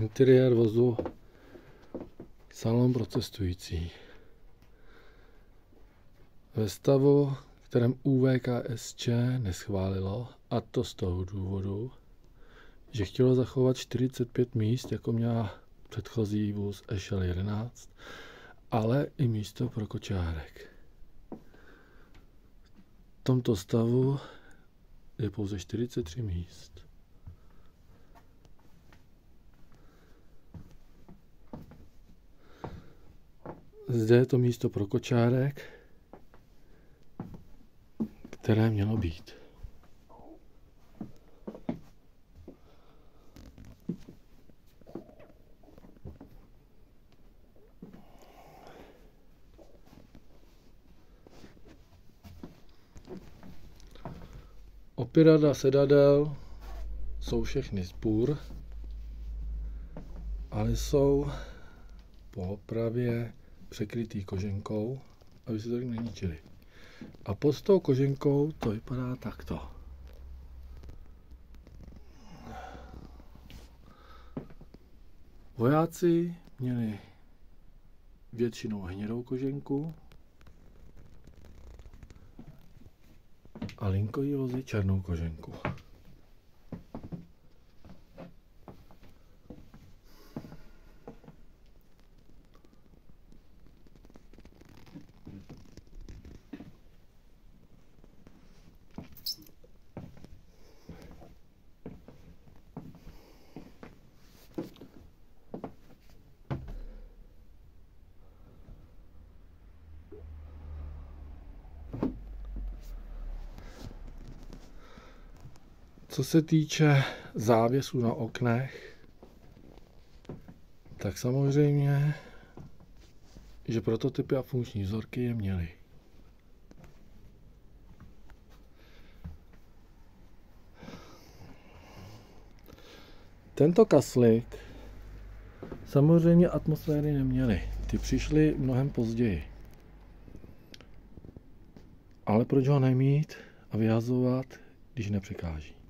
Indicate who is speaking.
Speaker 1: Interiér vozu salon pro cestující. Ve stavu, kterém ÚVKSČ neschválilo, a to z toho důvodu, že chtělo zachovat 45 míst, jako měla předchozí vůz Ešel 11, ale i místo pro kočárek. V tomto stavu je pouze 43 míst. Zde je to místo pro kočárek, které mělo být. Opěrada sedadel jsou všechny z bur, ale jsou po opravě překrytý koženkou, aby se to neničili. A pod tou koženkou to vypadá takto. Vojáci měli většinou hnědou koženku a linkoví vozy černou koženku. Co se týče závěsů na oknech, tak samozřejmě, že prototypy a funkční vzorky je měly. Tento kaslík samozřejmě atmosféry neměly. Ty přišly mnohem později. Ale proč ho nemít a vyhazovat, když nepřekáží?